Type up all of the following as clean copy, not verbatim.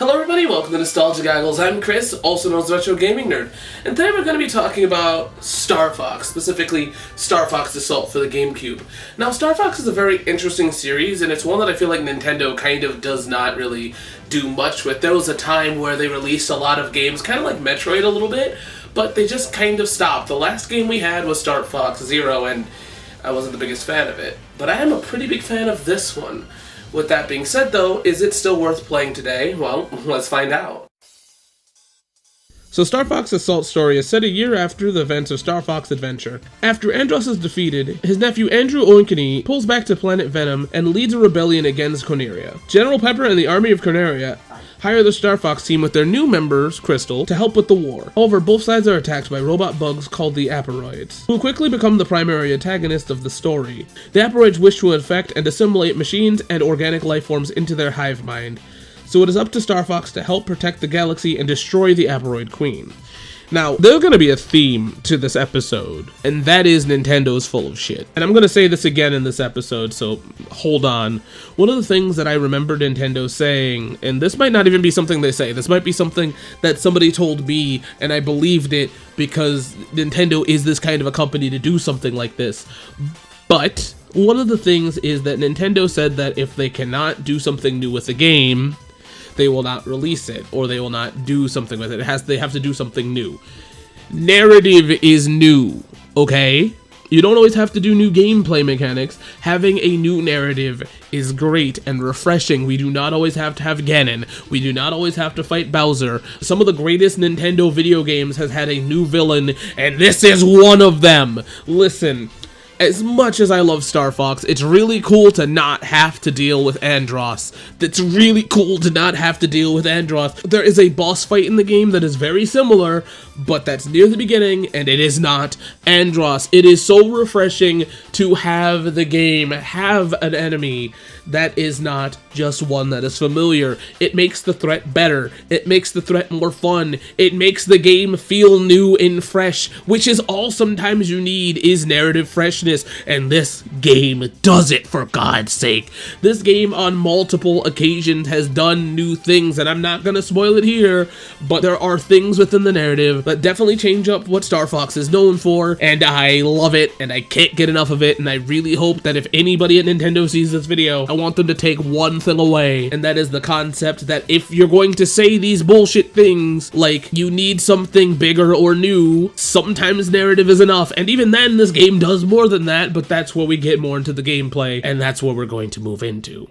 Hello everybody, welcome to Nostalgia Goggles. I'm Chris, also known as Retro Gaming Nerd, and today we're going to be talking about Starfox, specifically Starfox Assault for the Gamecube. Now, Starfox is a very interesting series, and it's one that I feel like Nintendo kind of does not really do much with. There was a time where they released a lot of games, kind of like Metroid a little bit, but they just kind of stopped. The last game we had was Starfox Zero, and I wasn't the biggest fan of it. But I am a pretty big fan of this one. With that being said, though, is it still worth playing today? Well, let's find out. So Star Fox Assault story is set a year after the events of Star Fox Adventure. After Andros is defeated, his nephew Andrew Oinkeny pulls back to Planet Venom and leads a rebellion against Corneria. General Pepper and the army of Corneria hire the Star Fox team with their new members, Crystal, to help with the war. However, both sides are attacked by robot bugs called the Aporoids, who quickly become the primary antagonists of the story. The Aporoids wish to infect and assimilate machines and organic life forms into their hive mind, so it is up to Star Fox to help protect the galaxy and destroy the Aporoid Queen. Now, there's going to be a theme to this episode, and that is Nintendo's full of shit. And I'm going to say this again in this episode, so hold on. One of the things that I remember Nintendo saying, and this might not even be something they say, this might be something that somebody told me, and I believed it because Nintendo is this kind of a company to do something like this. But one of the things is that Nintendo said that if they cannot do something new with a game, they will not release it, or they will not do something with it. They have to do something new. Narrative is new, okay? You don't always have to do new gameplay mechanics. Having a new narrative is great and refreshing. We do not always have to have Ganon. We do not always have to fight Bowser. Some of the greatest Nintendo video games has had a new villain, and this is one of them. Listen. As much as I love Star Fox, it's really cool to not have to deal with Andros. It's really cool to not have to deal with Andros. There is a boss fight in the game that is very similar, but that's near the beginning, and it is not Andros. It is so refreshing to have the game have an enemy that is not just one that is familiar. It makes the threat better. It makes the threat more fun. It makes the game feel new and fresh, which is all sometimes you need is narrative freshness. And this game does it, for God's sake. This game on multiple occasions has done new things, and I'm not gonna spoil it here, but there are things within the narrative that definitely change up what Star Fox is known for, and I love it, and I can't get enough of it, and I really hope that if anybody at Nintendo sees this video, I want them to take one thing away, and that is the concept that if you're going to say these bullshit things, like you need something bigger or new, sometimes narrative is enough, and even then, this game does more than that, but that's where we get more into the gameplay, and that's what we're going to move into.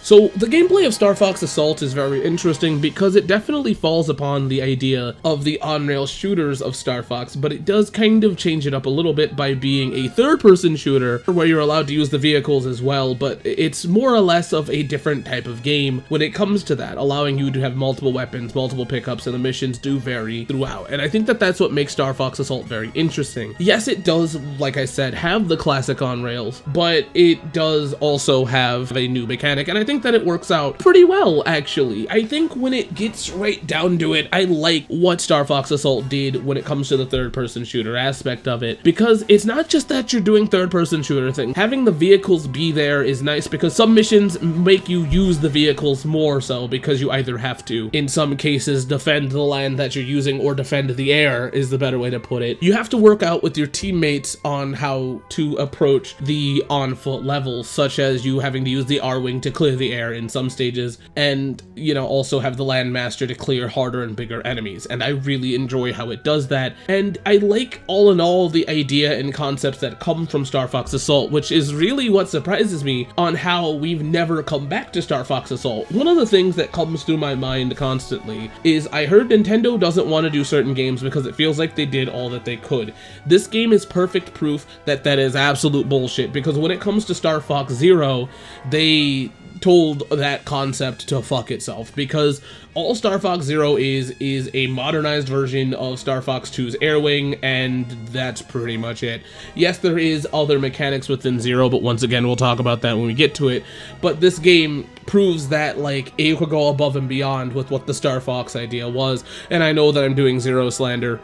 So, the gameplay of Star Fox Assault is very interesting because it definitely falls upon the idea of the on-rail shooters of Star Fox, but it does kind of change it up a little bit by being a third-person shooter where you're allowed to use the vehicles as well, but it's more or less of a different type of game when it comes to that, allowing you to have multiple weapons, multiple pickups, and the missions do vary throughout. And I think that that's what makes Star Fox Assault very interesting. Yes, it does, like I said, have the classic on-rails, but it does also have a new mechanic, and I think that it works out pretty well, actually. I think when it gets right down to it, I like what Star Fox Assault did when it comes to the third-person shooter aspect of it, because it's not just that you're doing third-person shooter things. Having the vehicles be there is nice because some missions make you use the vehicles more so because you either have to, in some cases, defend the land that you're using or defend the air is the better way to put it. You have to work out with your teammates on how to approach the on-foot levels, such as you having to use the R-Wing to clear the air in some stages, and, you know, also have the Landmaster to clear harder and bigger enemies, and I really enjoy how it does that, and I like, all in all, the idea and concepts that come from Star Fox Assault, which is really what surprises me on how we've never come back to Star Fox Assault. One of the things that comes through my mind constantly is I heard Nintendo doesn't want to do certain games because it feels like they did all that they could. This game is perfect proof that that is absolute bullshit, because when it comes to Star Fox Zero, they told that concept to fuck itself, because all Star Fox Zero is a modernized version of Star Fox 2's Air Wing, and that's pretty much it. Yes, there is other mechanics within Zero, but once again, we'll talk about that when we get to it. But this game proves that, like, it could go above and beyond with what the Starfox idea was. And I know that I'm doing Zero slander.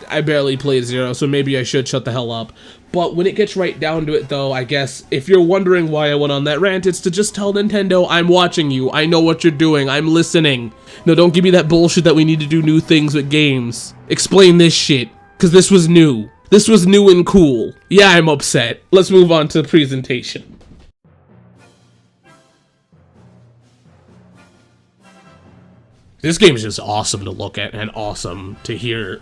I barely played Zero, so maybe I should shut the hell up. But when it gets right down to it, though, I guess if you're wondering why I went on that rant, it's to just tell Nintendo, I'm watching you, I know what you're doing, I'm listening. No, don't give me that bullshit that we need to do new things with games. Explain this shit, because this was new. This was new and cool. Yeah, I'm upset. Let's move on to the presentation. This game is just awesome to look at and awesome to hear.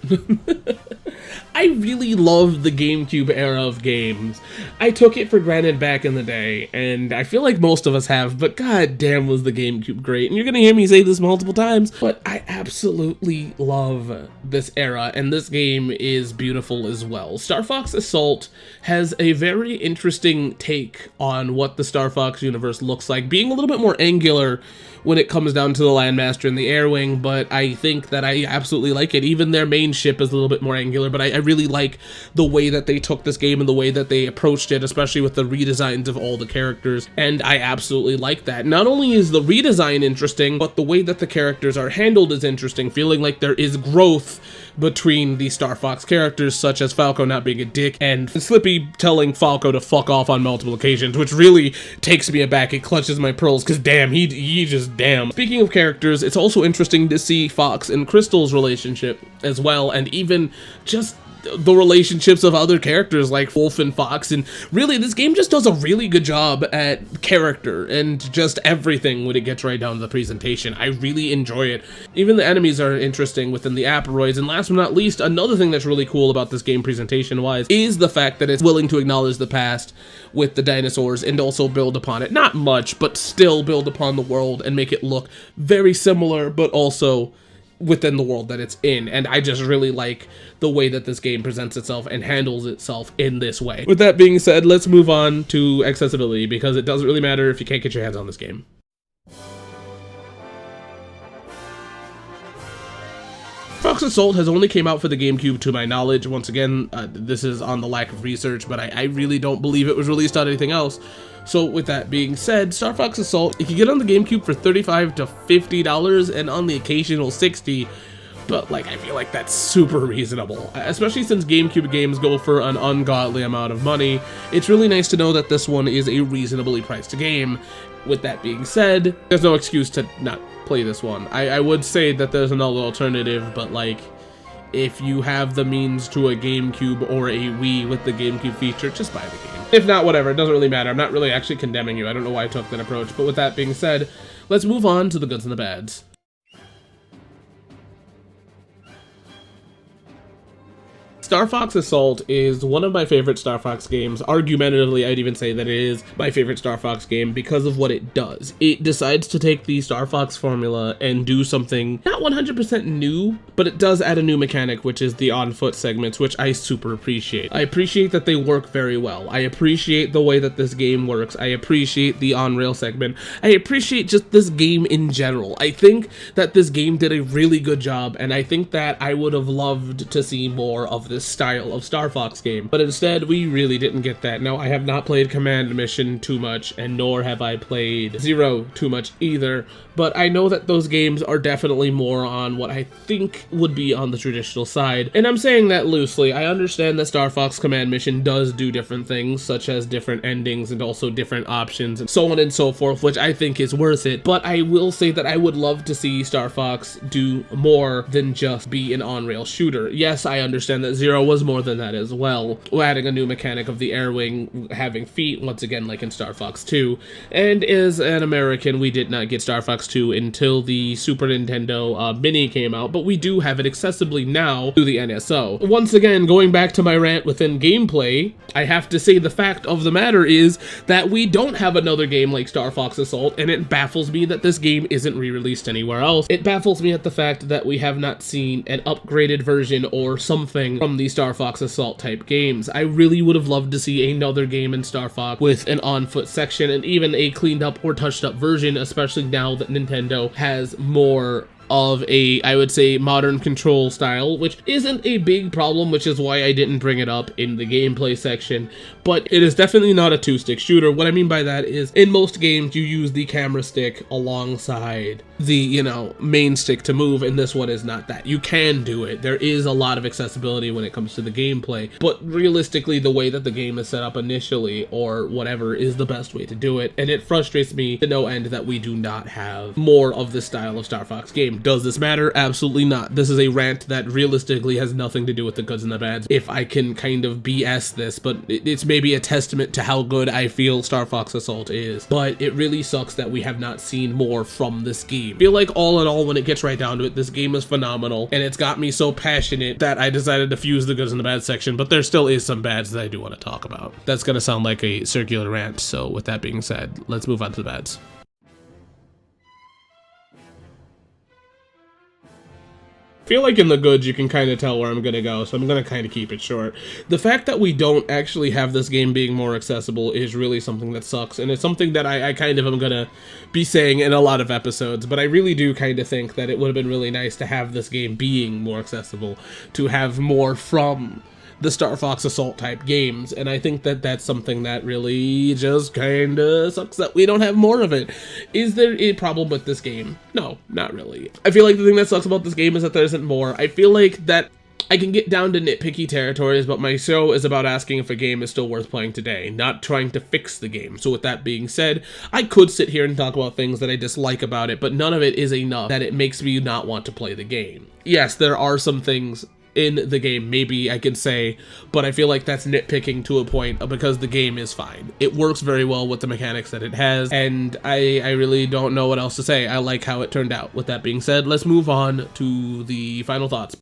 I really love the GameCube era of games. I took it for granted back in the day, and I feel like most of us have, but god damn was the GameCube great. And you're gonna hear me say this multiple times, but I absolutely love this era, and this game is beautiful as well. Starfox Assault has a very interesting take on what the Starfox universe looks like, being a little bit more angular when it comes down to the Landmaster and the Air Wing, but I think that I absolutely like it. Even their main ship is a little bit more angular, but I really like the way that they took this game and the way that they approached it, especially with the redesigns of all the characters, and I absolutely like that. Not only is the redesign interesting, but the way that the characters are handled is interesting, feeling like there is growth between the Starfox characters, such as Falco not being a dick, and Slippy telling Falco to fuck off on multiple occasions, which really takes me aback. It clutches my pearls, because damn, he just damn. Speaking of characters, it's also interesting to see Fox and Crystal's relationship as well, and even just the relationships of other characters like Wolf and Fox, and really this game just does a really good job at character and just everything when it gets right down to the presentation. I really enjoy it. Even the enemies are interesting within the Aperoids, and last but not least, another thing that's really cool about this game presentation wise is the fact that it's willing to acknowledge the past with the dinosaurs and also build upon it. Not much, but still build upon the world and make it look very similar, but also within the world that it's in, and I just really like the way that this game presents itself and handles itself in this way. With that being said, let's move on to accessibility, because it doesn't really matter if you can't get your hands on this game. Fox Assault has only came out for the GameCube to my knowledge. Once again, this is on the lack of research, but I really don't believe it was released on anything else. So with that being said, Starfox Assault, you can get on the GameCube for $35 to $50 and on the occasional $60, but like I feel like that's super reasonable. Especially since GameCube games go for an ungodly amount of money, it's really nice to know that this one is a reasonably priced game. With that being said, there's no excuse to not play this one. I would say that there's another alternative, but like, if you have the means to a GameCube or a Wii with the GameCube feature, just buy the game. If not, whatever, it doesn't really matter. I'm not really actually condemning you. I don't know why I took that approach, but with that being said, let's move on to the goods and the bads. Starfox Assault is one of my favorite Star Fox games. Argumentatively, I'd even say that it is my favorite Star Fox game because of what it does. It decides to take the Star Fox formula and do something not 100% new, but it does add a new mechanic, which is the on-foot segments, which I super appreciate. I appreciate that they work very well. I appreciate the way that this game works. I appreciate the on-rail segment. I appreciate just this game in general. I think that this game did a really good job, and I think that I would have loved to see more of this style of Star Fox game, but instead we really didn't get that. Now, I have not played Command Mission too much, and nor have I played Zero too much either, but I know that those games are definitely more on what I think would be on the traditional side, and I'm saying that loosely. I understand that Star Fox Command Mission does do different things, such as different endings and also different options and so on and so forth, which I think is worth it, but I will say that I would love to see Star Fox do more than just be an on-rail shooter. Yes, I understand that Zero was more than that as well, adding a new mechanic of the Air Wing having feet, once again like in Star Fox 2, and as an American, we did not get Star Fox 2 until the Super Nintendo Mini came out, but we do have it accessibly now through the NSO. Once again, going back to my rant within gameplay, I have to say the fact of the matter is that we don't have another game like Star Fox Assault, and it baffles me that this game isn't re-released anywhere else. It baffles me at the fact that we have not seen an upgraded version or something from the Star Fox Assault type games. I really would have loved to see another game in Star Fox with an on-foot section and even a cleaned up or touched up version, especially now that Nintendo has more of a, I would say, modern control style, which isn't a big problem, which is why I didn't bring it up in the gameplay section, but it is definitely not a two-stick shooter. What I mean by that is, in most games, you use the camera stick alongside the, you know, main stick to move, and this one is not that. You can do it. There is a lot of accessibility when it comes to the gameplay, but realistically, the way that the game is set up initially, or whatever, is the best way to do it, and it frustrates me to no end that we do not have more of this style of Star Fox game. Does this matter? Absolutely not. This is a rant that realistically has nothing to do with the goods and the bads, if I can kind of BS this, but it's maybe a testament to how good I feel Star Fox Assault is. But it really sucks that we have not seen more from this game. I feel like all in all, when it gets right down to it, this game is phenomenal, and it's got me so passionate that I decided to fuse the goods and the bads section, but there still is some bads that I do want to talk about. That's gonna sound like a circular rant, so with that being said, let's move on to the bads. I feel like in the goods you can kind of tell where I'm going to go, so I'm going to kind of keep it short. The fact that we don't actually have this game being more accessible is really something that sucks, and it's something that I kind of am going to be saying in a lot of episodes, but I really do kind of think that it would have been really nice to have this game being more accessible, to have more from the Star Fox Assault type games, and I think that that's something that really just kinda sucks that we don't have more of it. Is there a problem with this game? No, not really. I feel like the thing that sucks about this game is that there isn't more. I feel like that I can get down to nitpicky territories, but my show is about asking if a game is still worth playing today, not trying to fix the game. So with that being said, I could sit here and talk about things that I dislike about it, but none of it is enough that it makes me not want to play the game. Yes, there are some things in the game, maybe I can say, but I feel like that's nitpicking to a point because the game is fine. It works very well with the mechanics that it has, and I really don't know what else to say. I like how it turned out. With that being said, let's move on to the final thoughts.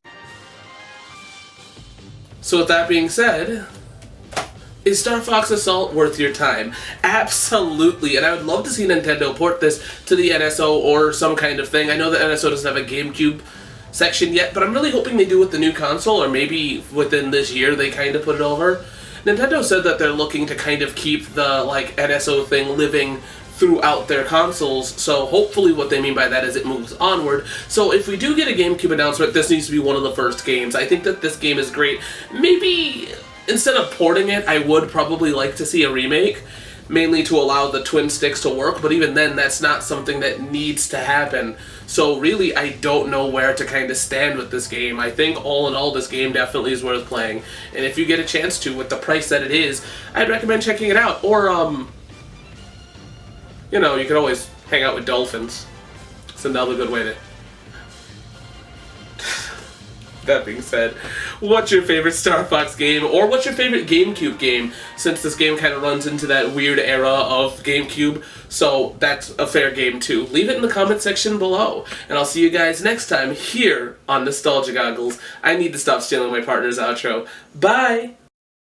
So with that being said, is Star Fox Assault worth your time? Absolutely, and I would love to see Nintendo port this to the NSO or some kind of thing. I know the NSO doesn't have a Gamecube section yet, but I'm really hoping they do with the new console, or maybe within this year they kind of put it over. Nintendo said that they're looking to kind of keep the like NSO thing living throughout their consoles, so hopefully what they mean by that is it moves onward. So if we do get a GameCube announcement, this needs to be one of the first games. I think that this game is great. Maybe instead of porting it, I would probably like to see a remake, mainly to allow the twin sticks to work, but even then, that's not something that needs to happen. So really, I don't know where to kind of stand with this game. I think all in all, this game definitely is worth playing, and if you get a chance to, with the price that it is, I'd recommend checking it out. Or, you know, you could always hang out with dolphins. It's another good way to... That being said, what's your favorite Star Fox game, or what's your favorite GameCube game, since this game kind of runs into that weird era of GameCube, so that's a fair game too. Leave it in the comment section below, and I'll see you guys next time here on Nostalgia Goggles. I need to stop stealing my partner's outro. Bye!